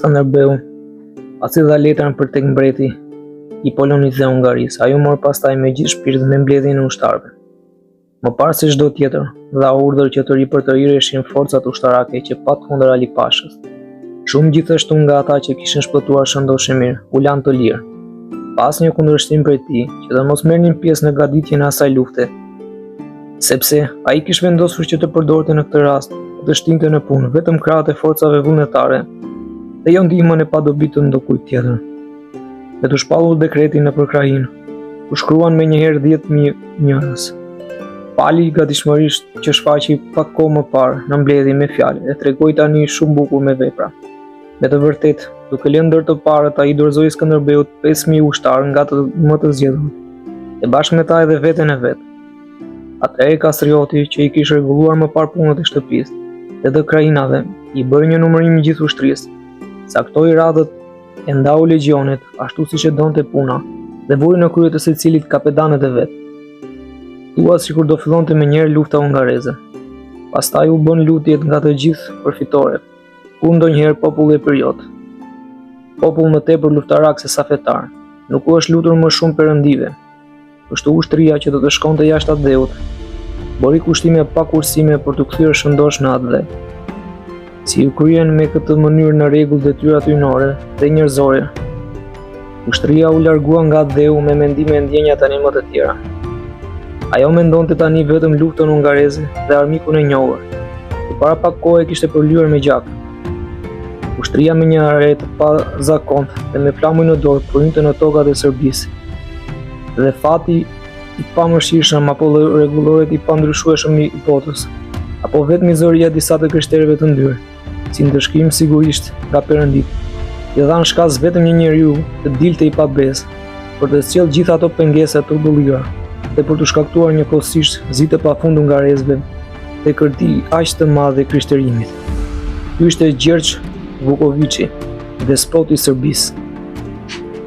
Skanderbeu pasi dha letrën për tek mbreti i Polonisë dhe Hungarisë. Ajo mor pastaj me gjithë shpirt me mbledhjen e ushtarëve. Më parë se çdo tjetër, dha urdhër që të ripërtërishin forcat ushtarake që patkundër Ali Pashës. Shumë gjithashtu nga ata që kishin shpëtuar shëndoshin mirë, u lanë të lirë. Pas një kundërshtim prej tij, që të mos merrnin pjesë në gaditjen e asaj lufte, sepse ai kishte vendosur që të përdorte në këtë rast të shtinte në punë vetëm krahët e forcave vullnetare dhe jo ndihmën e padobitur të ndokujt tjetër. Me të shpallur dekretin nëpër krahin, u shkruan menjëherë 10.000 njerëz. Pali gatishmërisht që shfaqi pak kohë më parë në mbledhje me fjalë e tregoi tani shumë bukur me vepra. Me të vërtetë, duke lënë ndër të parët, ai dorëzoi Skanderbeut 5.000 ushtarë nga të më të zgjedhur, e bashkë me ta edhe veten e vet. Atëherë Kastrioti, që i kishte rregulluar më parë punët e shtëpisë dhe të krajinave, i bëri një numërim gjithë ushtrisë, saktoi radhët e ndau legjionet ashtu siç e donte puna dhe vuri në krye të secilit kapedanët e vet. Thua sikur do fillonte me njëherë lufta hungareze. Pastaj u bën lutjet nga të gjithë përfitore, ku ndonjëherë populli e period. Popull më tepër luftarak se sa fetar, nuk u është lutur më shumë perëndive. Kështu ushtria që do të shkonte jashtë atë dheut, bëri kushtime pa kursime për të kthyer shëndosh në atë dhe. Si u kryen me këtë mënyrë në rregull detyrat hyjnore dhe njerëzore, ushtria u largua nga atë dheu me mendime e ndjenja tani më të tjera. Ajo mendonte tani vetëm luftën hungareze dhe armikun e njohur, që para pak kohe kishte përlyer me gjak. Ushtria me një are të pazakontë dhe me flamuj në dorë përhynte në tokat e Serbisë. Dhe fati i pamëshirshëm apo rregulloret i pandryshueshëm i botës, apo vetë mizëria disa të krishterëve të ndyrë, si ndëshkim sigurisht nga Perëndit, i dhanë shkas vetëm një njeriu të dilte i pabesë për të sjellë gjithë ato pengesa të turbullira dhe për të shkaktuar njëkohësisht zite pafund hungarezëve dhe kërti aq të madh e krishterimit. Ky ishte Gjergj Vukoviçi, despoti i Serbisë.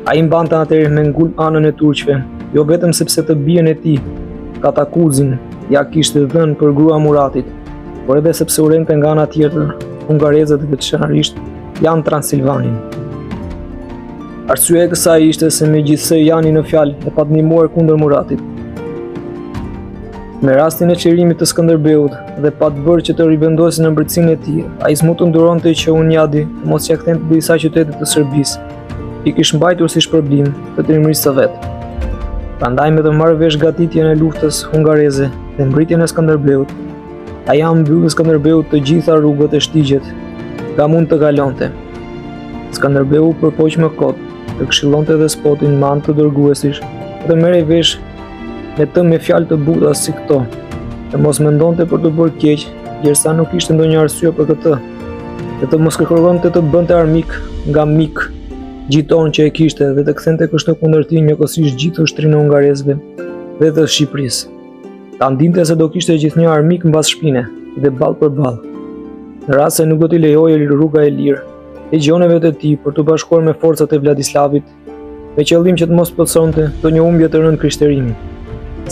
Ai mbante atëherë me ngul anën e turqëve, jo vetëm sepse të bijën e tij, Katakuzin, ja kishte dhënë për grua Muratit, por edhe sepse urrente nga ana tjetër hungarezët veçanërisht janë Transilvanin. Arsyeja e kësaj ishte se megjithse janë në fjalë e patndihmuar kundër Muratit. Me rastin e çlirimit të Skanderbeut dhe pa të bërë që të rivendosin në mbretësinë e tij, ai s'mund të nduronte që Unjadi mos ia kthente disa qytete të Serbisë, i kishte mbajtur si shpërblim të trimërisë së vet. Prandaj me të marrë vesh gatitjen e luftës hungareze dhe mbritjen e Skanderbeut, ai mbylli Skanderbeut të gjitha rrugët e shtigjet nga mund të kalonte. Skanderbeu përpoq më kot, të këshillonte despotin me anë të dërguesish, të merrej vesh me të me fjalë të buta si këto, dhe mos mendonte për të bërë keq, derisa nuk ishte ndonjë arsye për këtë, dhe të mos kërkonte të bënte armik nga mik gjiton që e kishte dhe të kthente kështu kundër tij njëkohësisht gjithë ushtrinë e hungarezëve dhe të Shqipërisë. Ta ndinte se do kishte gjithnjë armik mbas shpine dhe ballë për ballë. Në rast se nuk do t'i lejojë rruga e lirë e gjoneve të tij për të bashkuar me forcat e Vladislavit, me qëllim që të mos plotësonte të një humbje të rëndë krishterimit.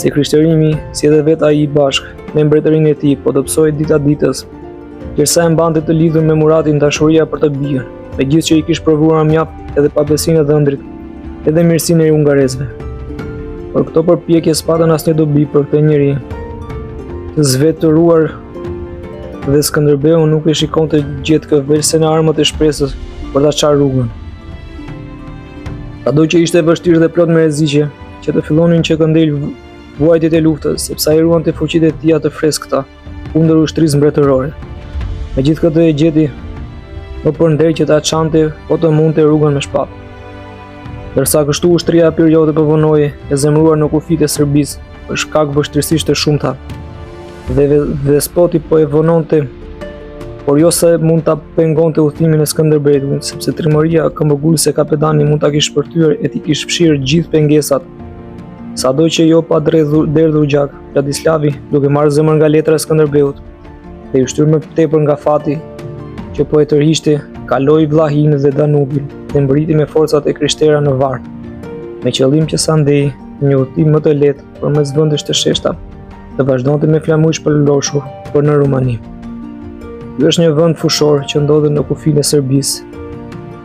Si krishterimi, si edhe vet ai i bashkë me mbretërinë e tij, po dobësoi dita ditës, derisa e mbante të lidhur me Muratin dashuria për të bijën, megjithëse që i kishte provuar mjaft edhe pabesinë e dhëndrit, edhe mirësinë e hungarezëve. Por këto përpjekje s'patën asnjë dobi për këtë njerëz të zvetëruar dhe Skanderbeu nuk e shikonte gjetkë veçse në armët e shpresës për ta çarë rrugën. Sado që ishte vështirë dhe plot me rreziqe që të fillonin që këndel vuajtjet e luftës, sepse ai ruante fuqitë e tij të freskëta kundër ushtrisë mbretërore. Megjithatë e gjeti më përnder që ta çante po të mundte rrugën me shpatë. Ndërsa kështu ushtria e periudhë po vonoi e zemëruar në kufijtë e Serbisë për shkak vështirësisht të shumta. Dhe despoti po e vononte, por jo se mund ta pengonte udhëtimin e Skanderbeut, sepse trimëria këmbëgulëse e kapetani mund ta kishte shpërthyer e t'i kishte fshirë gjithë pengesat. Sado që jo pa derdhur gjak, Vladislavi, duke marrë zemër nga letra e Skanderbeut, dhe i shtyrë më tepër nga fati që po e tërhiqte, kaloi Vllahinë dhe Danubin dhe mbriti me forcat e krishtera në varr, me qëllim që Sandej, një udhëtim më të lehtë përmes vendesh të sheshta, të vazhdonte me flamuj shpërloshur për në Rumani. Ky është një vend fushor që ndodhet në kufinë e Serbisë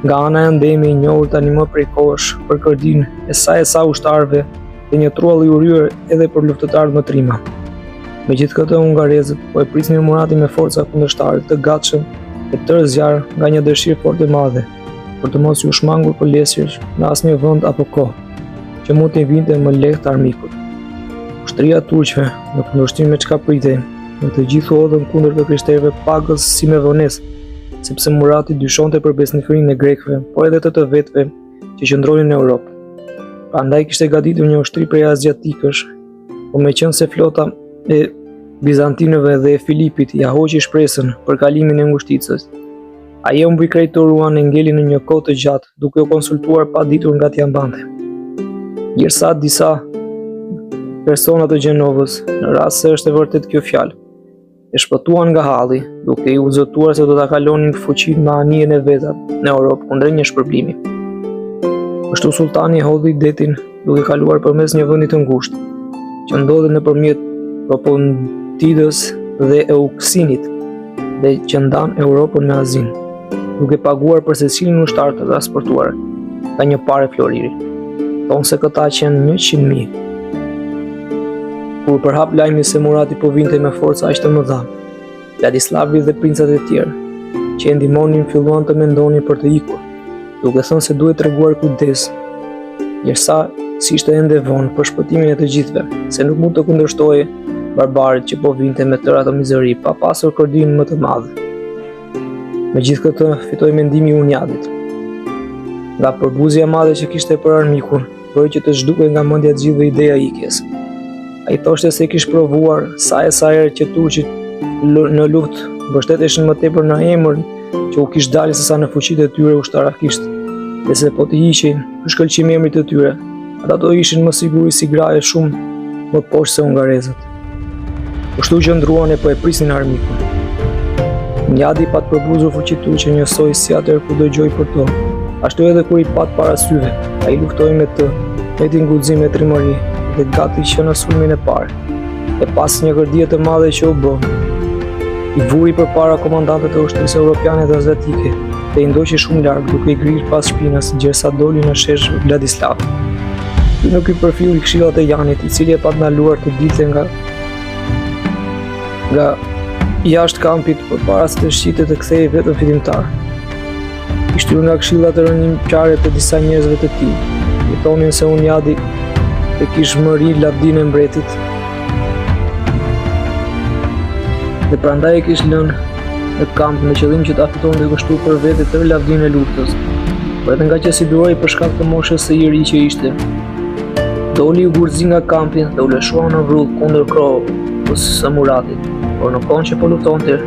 Nga ana e ndemi i njohur tani më prej kohësh për kërdin e sa ushtarëve dhe një truall i urryer edhe për luftëtarët më trima. Megjithatë, hungarezët po e prisnin Muratin me forca kundërshtare të gatshëm e tërë zjarr nga një dëshirë fort e madhe për të mos u shmangur për lesjesh në asnjë vend apo kohë, që mund t'i vinte më lehtë armikut. Ushtria turqve, në kundërshtim me çka pritej, në të gjithë odhën kundër të krishterëve pagës si me vonesë, sepse Murati dyshonte për besnikërinë e grekëve, por edhe të vetëve që qëndronin në Europë. Prandaj kishte gatitur një ushtri prej aziatikësh, por meqense flota e bizantinëve dhe e Filipit ja hoqi shpresën për kalimin e ngushticës, ai u mbikëqyrtuan e ngeli në një kohë të gjatë, duke u konsultuar pa ditur nga t'ia mbante. Ndërsa disa persona të Gjenovës, në rast se është e vërtet kjo fjalë, e shpëtuan nga halli, duke i u zotuar se do ta kalonin fuqinë me anijen e veta në Europë kundër një shpërblimi. Kështu sultani hodhi detin duke kaluar përmes një vendi të ngushtë, që ndodhet nëpërmjet Propontidës dhe Euksinit, dhe që ndan Europën me Azinë, duke paguar për secilin ushtar të transportuar nga një pare floriri. Thonë se këta qenë 100.000. Kur përhap lajmi se Murati po vinte me forca aq të mëdha, Vladislavi dhe princat e tjerë që e ndihmonin filluan të mendonin për të ikur, duke thënë se duhet treguar kujdes, ndërsa si ishte ende vonë për shpëtimin e të gjithëve, se nuk mund të kundërshtojë barbarit që po vinte me tërë ato mizëri pa pasur kordinë më të madhe. Megjithatë, fitoi mendimi i Uniadit. Nga përbuzja e madhe që kishte për armikun, bëri që të zhdukej nga mendja të gjithëve ideja e ikjes. Ai thoshte se kishte provuar sa herë që turqit në luftë mbështeteshin më tepër në emër që u kishte dalë sesa në fuqitë e tyre ushtarakisht, dhe se po të hiqin për shkëlqim emrit të tyre, ata do ishin më siguri si graje shumë më poshtë se hungarezët. Kështu që ndruan e po e prisnin armikun. Njadi pat përbuzur fuqitë turqe njësoj si atëherë kur dëgjoi për to. Ashtu edhe kur i pat para syve, ai luftoi me të, me nguxim me trimëri dhe gati që në sulmin e parë. E pas një kërdije të madhe që u bë, i vuri përpara komandantët e ushtrisë europiane dhe azatike dhe i ndoqi shumë larg duke i grirë pas shpinës gjersa doli në shesh Vladislav. Ky në ky përfilli këshillat e Janit, i cili e pat ndaluar të dilte nga jashtë kampit përpara se të shqitet të kthehej vetëm fitimtar. I shtyr nga këshillat e rënimqare të disa njerëzve të tij. I thonin se Uniadi e kishte mëri lavdinë e mbretit dhe prandaj e kishte lënë në kamp me qëllim që ta fitonte kështu për vete tërë lavdinë e luftës. Por edhe nga që si duroi për shkak të moshës së iri që ishte, doli u gurzi nga kampi dhe u lëshua në vrrull kundër kohës së Muratit. Por në kohën që po luftonte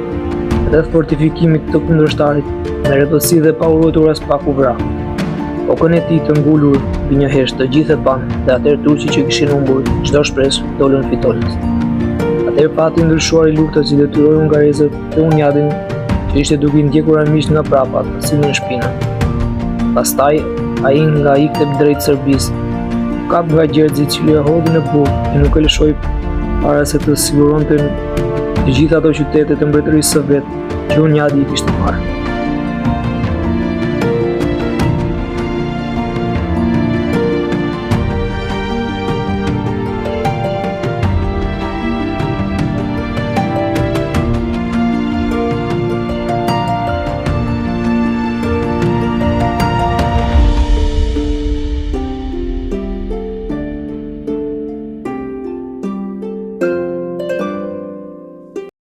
rreth fortifikimit të kundërshtarit, me rrethësi dhe pa uruajtur as pak u vra. Kokën e tij të ngulur mbi një hesht të gjithë e banë, dhe atëherë turqit që kishin humbur çdo shpresë dolën fitonës. Atëherë fati ndryshuar i luftës i detyroi hungarezët dhe Uniadin, që ishte duke i ndjekur armiqt nga prapa, të silnin në shpinë. Pastaj ai nga ikte drejt Serbisë, kap nga gjerxhi i cili e hodhi në burg e nuk e lëshoi para se të siguronte të gjitha ato qytete të mbretërisë së vet që Uniadi i kishte marrë.